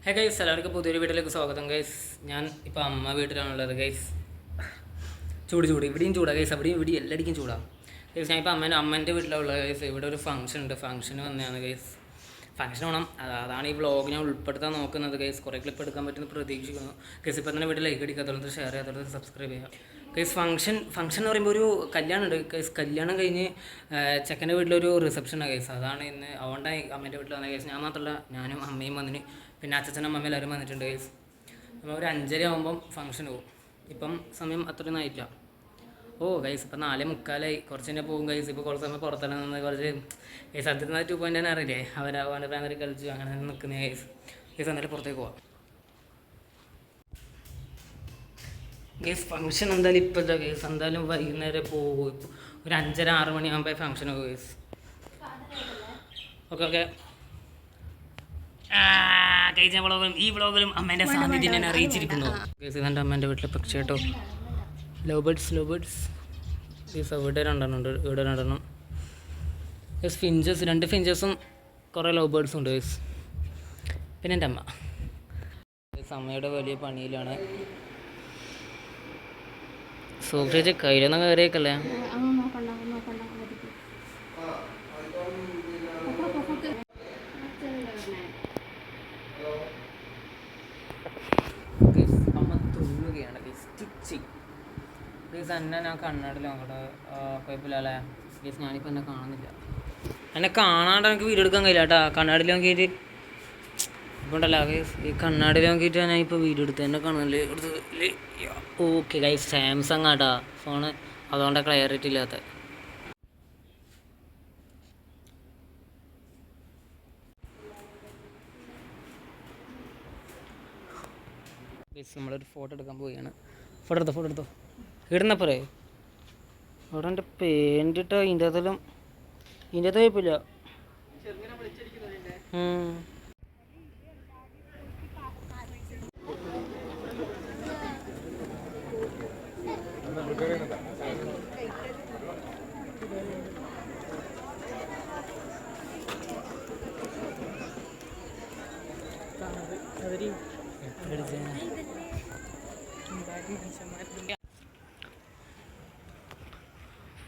Hey guys, എല്ലാവർക്കും പുതിയൊരു വീട്ടിലേക്ക് സ്വാഗതം ഗൈസ്. ഞാൻ ഇപ്പോൾ അമ്മ വീട്ടിലാണുള്ളത് ഗൈസ്. ചൂട് ഇവിടെയും ചൂടാ ഗൈസ്, അവിടെയും ഇവിടെ എല്ലാടിക്കും ചൂടാ ഗൈസ്. ഞാൻ ഇപ്പോൾ അമ്മേൻ്റെ വീട്ടിലുള്ളത് ഗൈസ്. ഇവിടെ ഒരു ഫംഗ്ഷൻ ഉണ്ട്, ഫംഗ്ഷന് വന്നതാണ് ഗൈസ്. ഫംഗ്ഷൻ വേണം, അതാണ് ഈ വ്ളോഗ് ഞാൻ ഉൾപ്പെടുത്താൻ നോക്കുന്നത് ഗൈസ്. കുറേ ക്ലിപ്പ് എടുക്കാൻ പറ്റുമെന്ന് പ്രതീക്ഷിക്കുന്നു ഗൈസ്. ഇപ്പോൾ തന്നെ വീട്ടിൽ ലൈക്ക് അടിക്കാത്തത്, ഷെയർ ചെയ്യാത്തത്, സബ്സ്ക്രൈബ് ചെയ്യുക ഗൈസ്. ഫംഗ്ഷൻ എന്ന് പറയുമ്പോൾ ഒരു കല്യാണം ഉണ്ട് ഗൈസ്. കല്യാണം കഴിഞ്ഞ് ചെക്കൻ്റെ വീട്ടിലൊരു റിസപ്ഷനാണ് ഗൈസ്. അതാണ് ഇന്ന്. അതുകൊണ്ടാണ് അമ്മേൻ്റെ വീട്ടിൽ വന്നത് ഗൈസ്. ഞാൻ മാത്രമല്ല, ഞാനും അമ്മയും വന്നിന്, പിന്നെ അച്ഛനും അമ്മയും എല്ലാവരും വന്നിട്ടുണ്ട് ഗൈസ്. നമ്മൾ ഒരു 5:30 ആകുമ്പം ഫംഗ്ഷൻ പോകും. ഇപ്പം സമയം അത്രയൊന്നും ആയിട്ടില്ല. ഓ ഗൈസ്, ഇപ്പം 4:45 കുറച്ച് തന്നെ പോകും ഗൈസ്. ഇപ്പോൾ കുറച്ച് സമയം പുറത്തെല്ലാം നിന്ന് കുറച്ച് ഗൈസ്. അതിന് 2 പോയിൻ്റ് തന്നെ അറിയില്ലേ, അവൻ്റെ പ്രാന്തരി കളിച്ചു അങ്ങനെ നിൽക്കുന്ന ഗൈസ്. ഗൈസ് എന്നിട്ട് പുറത്തേക്ക് പോവാം ഗൈസ്. ഫംഗ്ഷൻ എന്തായാലും ഇപ്പോഴത്തെ ഗൈസ്, എന്തായാലും വൈകുന്നേരം പോകും. ഇപ്പോൾ ഒരു 5:30-6 മണിയാകുമ്പോൾ ഫംഗ്ഷൻ പോകും ഗൈസ്. ഓക്കെ ഈ വ്ളോഗിലും അമ്മേൻ്റെ സാന്നിധ്യം ഞാൻ അറിയിച്ചിരിക്കുന്നു ഗൈസ്. ഇതെൻ്റെ അമ്മേൻ്റെ വീട്ടിലെ പക്ഷേ കേട്ടോ, ലവ് ബേർഡ്സ് ഗൈസ്. ഇവിടെ 2 ഉണ്ട്, ഇവിടെ 2 ഗൈസ്. ഫിഞ്ചസ് 2 ഫിഞ്ചസും കുറേ ലവ് ബേർഡ്സും ഉണ്ട് ഗൈസ്. പിന്നെ എൻ്റെ അമ്മ ഗൈസ്, അമ്മയുടെ വലിയ പണിയിലാണ്. സൂക്ഷിച്ച് കയ്യിലൊന്നും കയറിയേക്കല്ലേ. അമ്മ തുള്ളുകയാണ് ഗൈസ്. എന്നെ ഞാൻ കണ്ണാടിൽ നോക്കട്ടെ, കുഴപ്പമില്ല അല്ലേ ഗൈസ്. ഞാനിപ്പോൾ എന്നെ കാണുന്നില്ല. എന്നെ കാണാണ്ട് എനിക്ക് വീഡിയോ എടുക്കാൻ കഴിയില്ല കേട്ടോ. കണ്ണാടിൽ നോക്കിയിട്ട് ഇപ്പോൾ ഉണ്ടല്ലോ ഗൈസ്, ഈ കണ്ണാടിൽ നോക്കിയിട്ട് ഞാൻ ഇപ്പോൾ വീഡിയോ എടുത്ത് എന്നെ കാണുന്നില്ലേ. ഓക്കെ ഗൈസ്, സാംസങ് ആട്ടാ ഫോണ്, അതുകൊണ്ടാണ് ക്ലിയറിറ്റി ഇല്ലാത്ത. ഗൈസ്, നമ്മളൊരു ഫോട്ടോ എടുക്കാൻ പോവുകയാണ്. ഫോട്ടോ എടുത്തോ ഇടുന്നപ്പോഴേ അവിടെ എൻ്റെ പെയിൻ്റ് ഇട്ടോ. ഇതിൻ്റെ അകത്തെല്ലാം ഇതിൻ്റെ അകത്ത് കുഴപ്പമില്ല.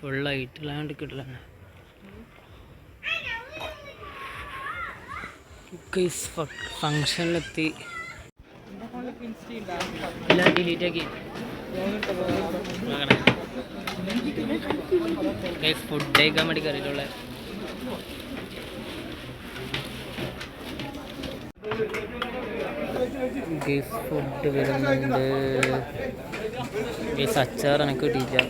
ഫുള്ളായിട്ടില്ലാണ്ട് കിട്ടില്ല ഗൈസ്. ഫംഗ്ഷനിലെത്തി. എല്ലാം ഡിലീറ്റ് ആക്കി ഗൈസ്. ഫുഡ് കഴിക്കാൻ വേണ്ടി കയറിയിട്ടുള്ള ഗൈസ്. ഫുഡ് വരുന്നുണ്ട് ഗൈസ്. അച്ചാർ എനിക്ക് കിട്ടിയില്ല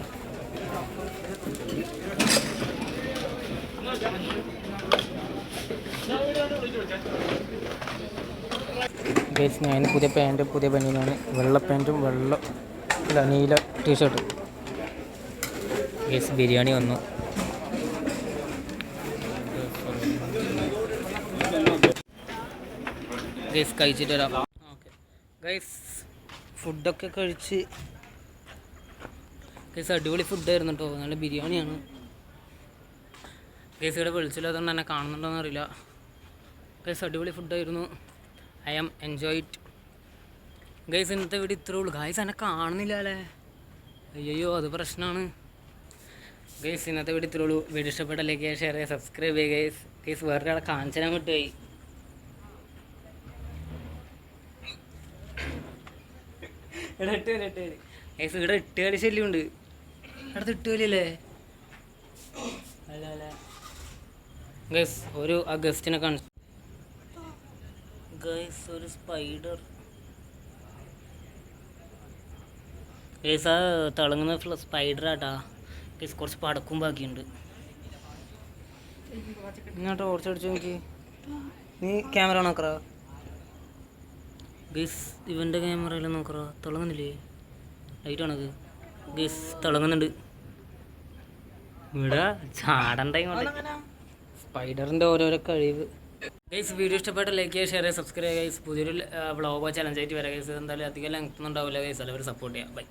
ഗൈസ്. ഞാൻ പുതിയ പാൻറ്റും പുതിയ ബനിയനാണ്. വെള്ള പാൻറ്റും നീല ടീഷർട്ടും ഗൈസ്. ബിരിയാണി വന്നു ഗൈസ്. കഴിച്ചിട്ട് വരാം. ഓക്കെ ഗൈസ്, ഫുഡൊക്കെ കഴിച്ച് ഗൈസ്. അടിപൊളി ഫുഡായിരുന്നു കേട്ടോ, നല്ല ബിരിയാണിയാണ് ഗൈസ്. ഇവിടെ വിളിച്ചില്ലാത്തതുകൊണ്ട് എന്നെ കാണുന്നുണ്ടോയെന്ന് അറിയില്ല ഗൈസ്. അടിപൊളി ഫുഡായിരുന്നു. I am enjoy it guys. ഇന്നത്തെ വീഡിയോ ഇത്രേ ഉള്ളൂ ഗൈസ്. എന്നെ കാണുന്നില്ല അല്ലേ, അയ്യോ അത് പ്രശ്നമാണ് ഗൈസ്. ഇന്നത്തെ വീഡിയോ ഇത്രേ ഉള്ളൂ. വീഡിയോ ഇഷ്ടപ്പെട്ട ലൈക്ക് ചെയ്യുക, ഷെയർ ചെയ്യുക, സബ്സ്ക്രൈബ് ചെയ്യുക ഗൈസ്. ഗൈസ് വേറൊരാളെ കാണിച്ചാൽ വിട്ടുപോയി. ഇട്ട് ഗൈസ്. ഇവിടെ ഇട്ടുകളി ശല്യമുണ്ട്. അടുത്ത് ഇട്ടുകളിയല്ലേ അല്ല ഗൈസ്. ഒരു ആ ഗസ്റ്റിനെ കാണിച്ചു ഗൈസ്. ഒരു സ്പൈഡർ ഗൈസ്. ആ തിളങ്ങുന്ന സ്പൈഡറാട്ടാ ഗൈസ്. കുറച്ച് പടക്കും ബാക്കിയുണ്ട്. ഇങ്ങോട്ട് ഓടിച്ചടിച്ചു നോക്കി. നീ ക്യാമറ നോക്കറ ഗൈസ്. ഇവൻ്റെ ക്യാമറയിൽ നോക്കറ, തിളങ്ങുന്നില്ലേ? ലൈറ്റ് ആണത് ഗൈസ്. തിളങ്ങുന്നുണ്ട്. ഇവിടെ ചാടണ്ട ഇങ്ങോട്ട്. സ്പൈഡറിൻ്റെ ഓരോരോ കഴിവ് ഗൈസ്. വീഡിയോ ഇഷ്ടപ്പെട്ട ലൈക്ക് ചെയ്യുക, ഷെയർ ചെയ്യുക, സബ്സ്ക്രൈബ് ചെയ്യുക ഗൈസ്. പുതിയൊരു വ്ളോഗോ ചലഞ്ചായിട്ട് വരാം ഗൈസ്. എന്തായാലും അധികം ലെങ്ത് ഒന്നും ഉണ്ടാവില്ല ഗൈസ്. എല്ലാവരും സപ്പോർട്ട് ചെയ്യാം. ബൈ.